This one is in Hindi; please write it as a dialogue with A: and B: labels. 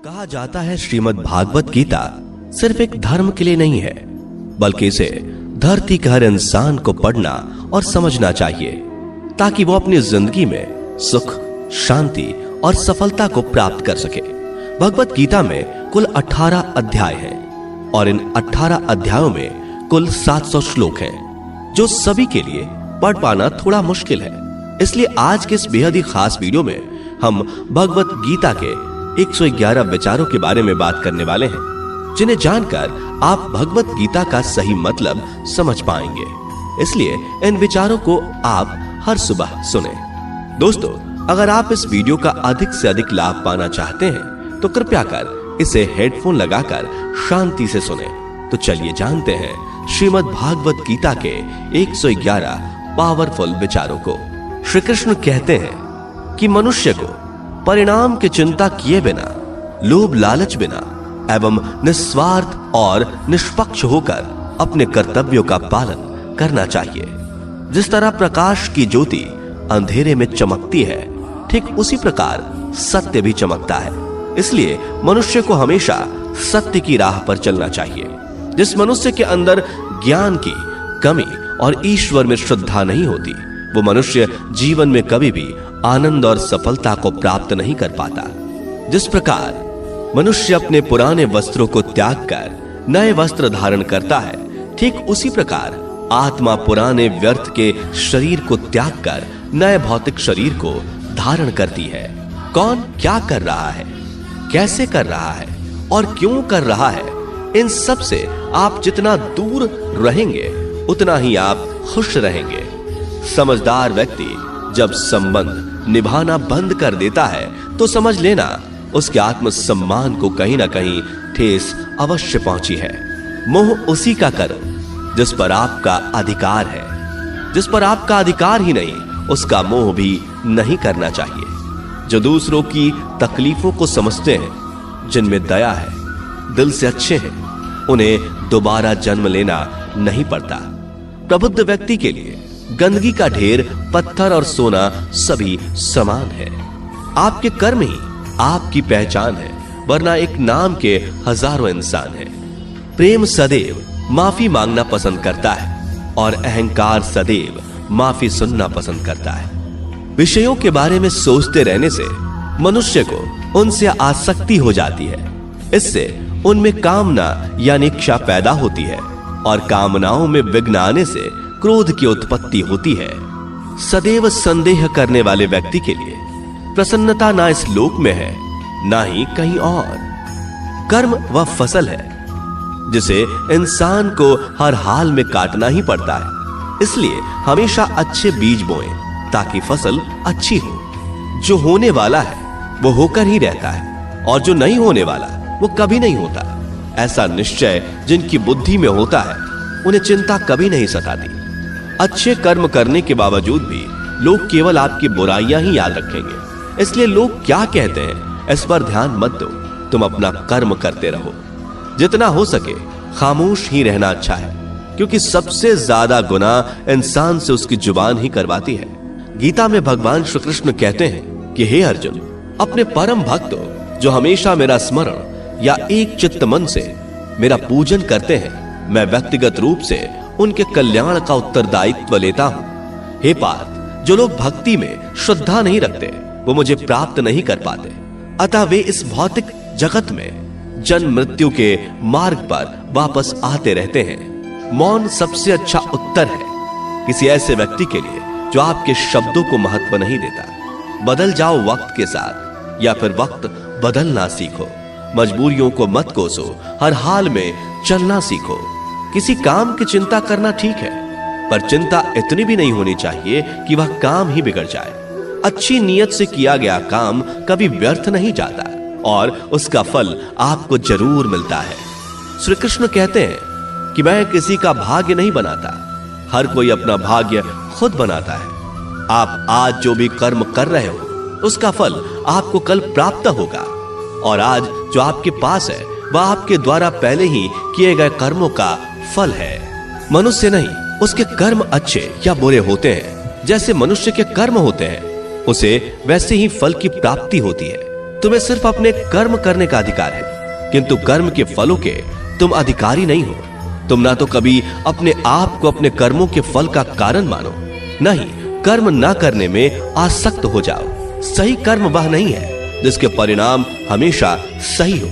A: कहा जाता है श्रीमद् भागवत गीता सिर्फ एक धर्म के लिए नहीं है, बल्कि इसे धरती के हर इंसान को पढ़ना और समझना चाहिए ताकि वो अपनी जिंदगी में सुख, शांति और सफलता को प्राप्त कर सके। भगवत गीता में कुल 18 अध्याय हैं और इन 18 अध्यायों में कुल 700 श्लोक हैं, जो सभी के लिए पढ़ पाना थोड़ा मुश्किल है। इसलिए आज के इस बेहद ही खास वीडियो में हम भगवत गीता के 111 विचारों के बारे में बात करने वाले हैं, जिन्हें जानकर आप भगवत गीता का सही मतलब समझ पाएंगे। इसलिए इन विचारों को आप हर सुबह सुने। दोस्तों, अगर आप इस वीडियो का अधिक से अधिक लाभ पाना चाहते हैं तो कृपया कर इसे हेडफोन लगाकर शांति से सुने। तो चलिए जानते हैं श्रीमद् भागवत गीता के 111 पावरफुल विचारों को। श्री कृष्ण कहते हैं कि मनुष्य को परिणाम की चिंता किए बिना, लोभ लालच बिना एवं निस्वार्थ और निष्पक्ष होकर अपने कर्तव्यों का पालन करना चाहिए। जिस तरह प्रकाश की ज्योति अंधेरे में चमकती है, ठीक उसी प्रकार सत्य भी चमकता है। इसलिए मनुष्य को हमेशा सत्य की राह पर चलना चाहिए। जिस मनुष्य के अंदर ज्ञान की कमी और ईश्वर में श्रद्धा नहीं होती, वो मनुष्य जीवन में कभी भी आनंद और सफलता को प्राप्त नहीं कर पाता। जिस प्रकार मनुष्य अपने पुराने वस्त्रों को त्याग कर नए वस्त्र धारण करता है, ठीक उसी प्रकार आत्मा पुराने व्यर्थ के शरीर को त्याग कर नए भौतिक शरीर को धारण करती है। कौन क्या कर रहा है, कैसे कर रहा है और क्यों कर रहा है, इन सब से आप जितना दूर रहेंगे उतना ही आप खुश रहेंगे। समझदार व्यक्ति जब संबंध निभाना बंद कर देता है तो समझ लेना उसके आत्मसम्मान को कहीं ना कहीं ठेस अवश्य पहुंची है। मोह उसी का करो जिस पर आपका अधिकार है। जिस पर आपका अधिकार ही नहीं, उसका मोह भी नहीं करना चाहिए। जो दूसरों की तकलीफों को समझते हैं, जिनमें दया है, दिल से अच्छे हैं, उन्हें दोबारा जन्म लेना नहीं पड़ता। प्रबुद्ध व्यक्ति के लिए गंदगी का ढेर, पत्थर और सोना सभी समान है। आपके कर्म ही आपकी पहचान है, वरना एक नाम के हजारों इंसान हैं। प्रेम सदैव माफी मांगना पसंद करता है और अहंकार सदैव माफी सुनना पसंद करता है। विषयों के बारे में सोचते रहने से मनुष्य को उनसे आसक्ति हो जाती है। इससे उनमें कामना यानी इच्छा पैदा होती है और कामनाओं में विघ्न आने से क्रोध की उत्पत्ति होती है। सदैव संदेह करने वाले व्यक्ति के लिए प्रसन्नता ना इस लोक में है, ना ही कहीं और। कर्म वह फसल है जिसे इंसान को हर हाल में काटना ही पड़ता है। इसलिए हमेशा अच्छे बीज बोएं ताकि फसल अच्छी हो। जो होने वाला है वो होकर ही रहता है और जो नहीं होने वाला वो कभी नहीं होता। ऐसा निश्चय जिनकी बुद्धि में होता है, उन्हें चिंता कभी नहीं सताती। अच्छे कर्म करने के बावजूद भी लोग केवल आपकी बुराइयां ही याद रखेंगे। इसलिए लोग क्या कहते हैं इस पर ध्यान मत दो, तुम अपना कर्म करते रहो। जितना हो सके खामोश ही रहना अच्छा है, क्योंकि सबसे ज्यादा गुनाह इंसान से उसकी जुबान ही करवाती है। गीता में भगवान श्री कृष्ण कहते हैं कि हे अर्जुन, अपने परम भक्त जो हमेशा मेरा स्मरण या एक चित्त मन से मेरा पूजन करते हैं, मैं व्यक्तिगत रूप से उनके कल्याण का उत्तरदायित्व लेता हूं। हे पार्थ, जो लोग भक्ति में श्रद्धा नहीं रखते वो मुझे प्राप्त नहीं कर पाते। अतः वे इस भौतिक जगत में जन्म मृत्यु के मार्ग पर वापस आते रहते हैं। मौन सबसे अच्छा उत्तर है किसी ऐसे व्यक्ति के लिए जो आपके शब्दों को महत्व नहीं देता। बदल जाओ वक्त के साथ, या फिर वक्त बदलना सीखो। मजबूरियों को मत कोसो, हर हाल में चलना सीखो। किसी काम की चिंता करना ठीक है, पर चिंता इतनी भी नहीं होनी चाहिए कि वह काम ही बिगड़ जाए। अच्छी नीयत से किया गया काम कभी व्यर्थ नहीं जाता और उसका फल आपको जरूर मिलता है। श्री कृष्ण कहते हैं कि मैं किसी का भाग्य नहीं बनाता, हर कोई अपना भाग्य खुद बनाता है। आप आज जो भी कर्म कर रहे हो, उसका फल आपको कल प्राप्त होगा, और आज जो आपके पास है वह आपके द्वारा पहले ही किए गए कर्मों का फल है। मनुष्य नहीं, उसके कर्म अच्छे या बुरे होते हैं, जैसे मनुष्य के कर्म होते हैं उसे वैसे ही फल की प्राप्ति होती है। तुम्हें सिर्फ अपने कर्म करने का अधिकार है, किंतु कर्म के फलों के तुम अधिकारी नहीं हो। तुम ना तो कभी अपने आप को अपने कर्मों के फल का कारण मानो, नहीं कर्म ना करने में आसक्त हो जाओ। सही कर्म वह नहीं है जिसके परिणाम हमेशा सही हो,